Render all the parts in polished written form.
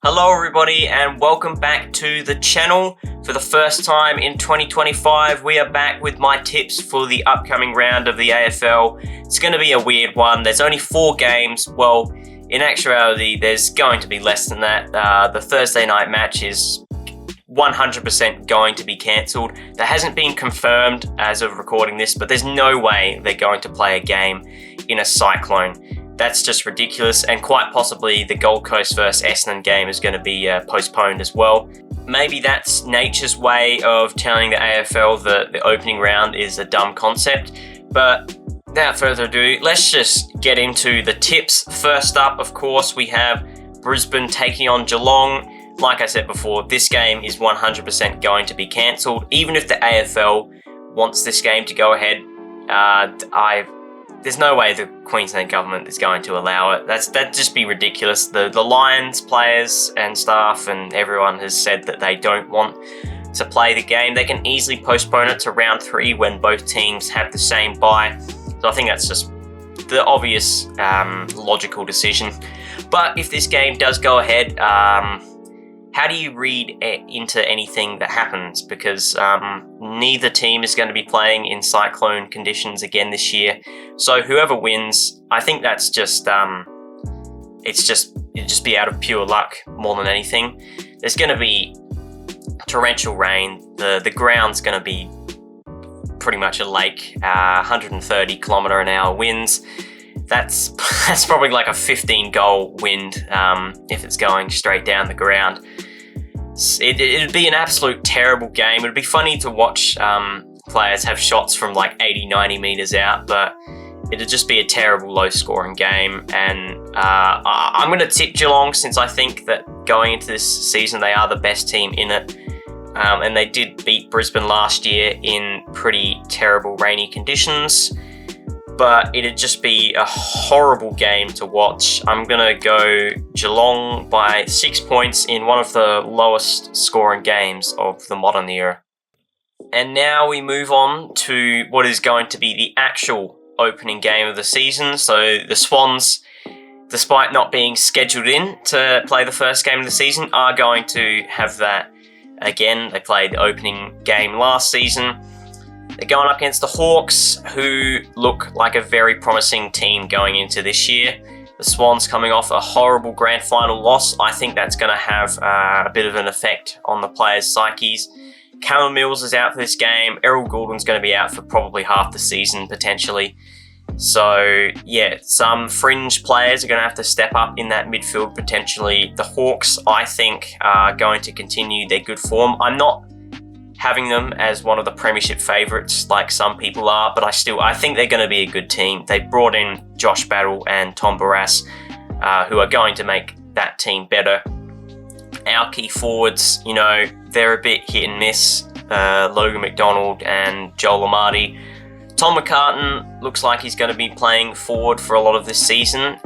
Hello everybody and welcome back to the channel. For the first time in 2025, we are back with my tips for the upcoming round of the AFL. It's going to be a weird one. There's only 4 games. Well, in actuality, there's going to be less than that. The Thursday night match is 100% going to be cancelled. That hasn't been confirmed as of recording this, but there's no way they're going to play a game in a cyclone. That's just ridiculous, and quite possibly the Gold Coast versus Essendon game is going to be postponed as well. Maybe that's nature's way of telling the AFL that the opening round is a dumb concept, but without further ado, let's just get into the tips. First up, of course, we have Brisbane taking on Geelong. Like I said before, this game is 100% going to be cancelled. Even if the AFL wants this game to go ahead, there's no way the Queensland government is going to allow it. That'd just be ridiculous. The Lions players and staff and everyone has said that they don't want to play the game. They can easily postpone it to round 3 when both teams have the same bye. So I think that's just the obvious logical decision. But if this game does go ahead, how do you read into anything that happens? Because neither team is going to be playing in cyclone conditions again this year. So whoever wins, I think that's just it'd just be out of pure luck more than anything. There's going to be torrential rain. The ground's going to be pretty much a lake. 130 km/h winds. That's probably like a 15-goal wind if it's going straight down the ground. It'd be an absolute terrible game. It'd be funny to watch players have shots from like 80, 90 metres out, but it'd just be a terrible low-scoring game. And I'm going to tip Geelong, since I think that going into this season they are the best team in it. And they did beat Brisbane last year in pretty terrible rainy conditions. But it'd just be a horrible game to watch. I'm going to go Geelong by 6 points in one of the lowest scoring games of the modern era. And now we move on to what is going to be the actual opening game of the season. So the Swans, despite not being scheduled in to play the first game of the season, are going to have that again. They played the opening game last season. They're going up against the Hawks, who look like a very promising team going into this year. The Swans coming off a horrible grand final loss. I think that's going to have a bit of an effect on the players' psyches. Callum Mills is out for this game. Errol Goulding's going to be out for probably half the season, potentially. So, yeah, some fringe players are going to have to step up in that midfield, potentially. The Hawks, I think, are going to continue their good form. I'm not having them as one of the premiership favourites like some people are, but I think they're going to be a good team. They brought in Josh Battle and Tom Barrass, who are going to make that team better. Our key forwards, they're a bit hit and miss. Logan McDonald and Joel Amartey. Tom McCartan looks like he's going to be playing forward for a lot of this season.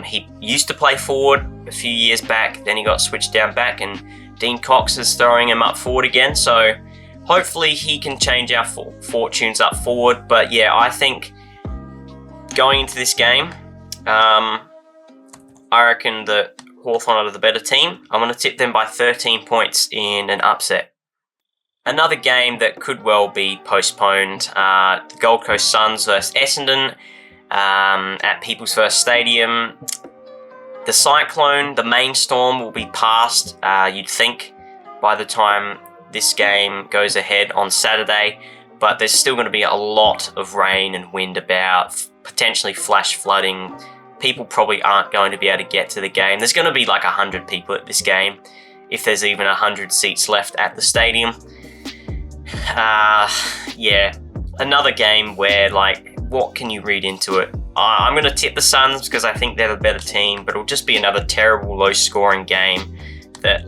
He used to play forward a few years back, then he got switched down back, and Dean Cox is throwing him up forward again, so hopefully he can change our fortunes up forward. But yeah, I think going into this game, I reckon that Hawthorn are the better team. I'm going to tip them by 13 points in an upset. Another game that could well be postponed, the Gold Coast Suns versus Essendon at People's First Stadium. The cyclone, the main storm, will be past, you'd think, by the time this game goes ahead on Saturday. But there's still going to be a lot of rain and wind about, potentially flash flooding. People probably aren't going to be able to get to the game. There's going to be like 100 people at this game, if there's even 100 seats left at the stadium. Yeah, another game where, what can you read into it? I'm going to tip the Suns because I think they're the better team, but it'll just be another terrible low-scoring game that,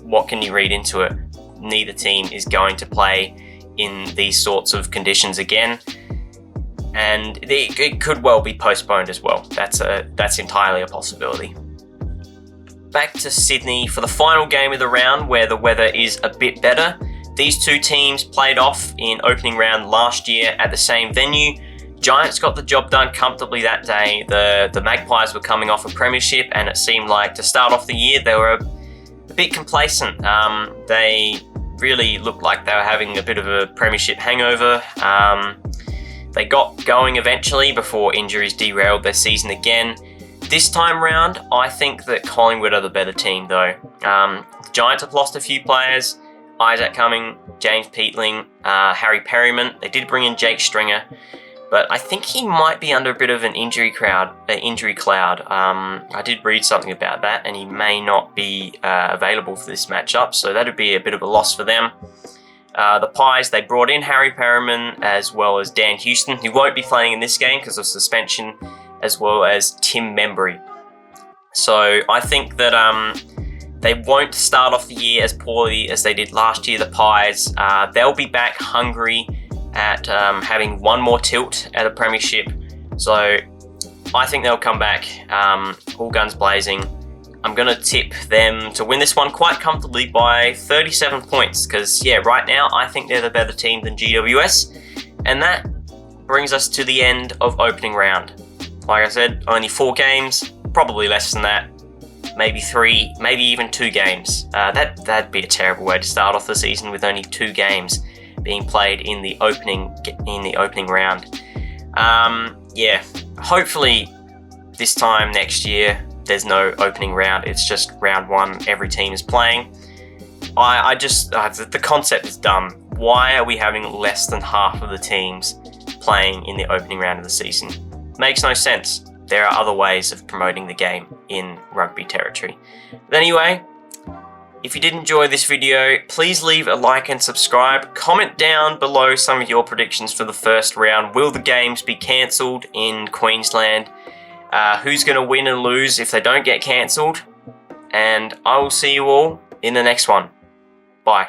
what can you read into it? Neither team is going to play in these sorts of conditions again, and it could well be postponed as well. That's entirely a possibility. Back to Sydney for the final game of the round, where the weather is a bit better. These two teams played off in opening round last year at the same venue. Giants got the job done comfortably that day. The Magpies were coming off a premiership, and it seemed like to start off the year they were a bit complacent. They really looked like they were having a bit of a premiership hangover. They got going eventually before injuries derailed their season again. This time round, I think that Collingwood are the better team though. The Giants have lost a few players. Isaac Cumming, James Peatling, Harry Perryman. They did bring in Jake Stringer, but I think he might be under a bit of an injury cloud. I did read something about that, and he may not be available for this matchup, so that would be a bit of a loss for them. The Pies, they brought in Harry Perryman as well as Dan Houston, who won't be playing in this game because of suspension, as well as Tim Membry. So I think that they won't start off the year as poorly as they did last year, the Pies. They'll be back hungry at having one more tilt at a premiership. So I think they'll come back all guns blazing. I'm going to tip them to win this one quite comfortably by 37 points because, yeah, right now I think they're the better team than GWS. And that brings us to the end of opening round. Like I said, only 4 games, probably less than that. Maybe 3, maybe even 2 games. That'd be a terrible way to start off the season with only 2 games being played in the opening round. Yeah, hopefully this time next year there's no opening round. It's just round 1. Every team is playing. The concept is dumb. Why are we having less than half of the teams playing in the opening round of the season? Makes no sense. There are other ways of promoting the game in rugby territory. But anyway, if you did enjoy this video, please leave a like and subscribe. Comment down below some of your predictions for the first round. Will the games be cancelled in Queensland? Who's going to win and lose if they don't get cancelled? And I will see you all in the next one. Bye.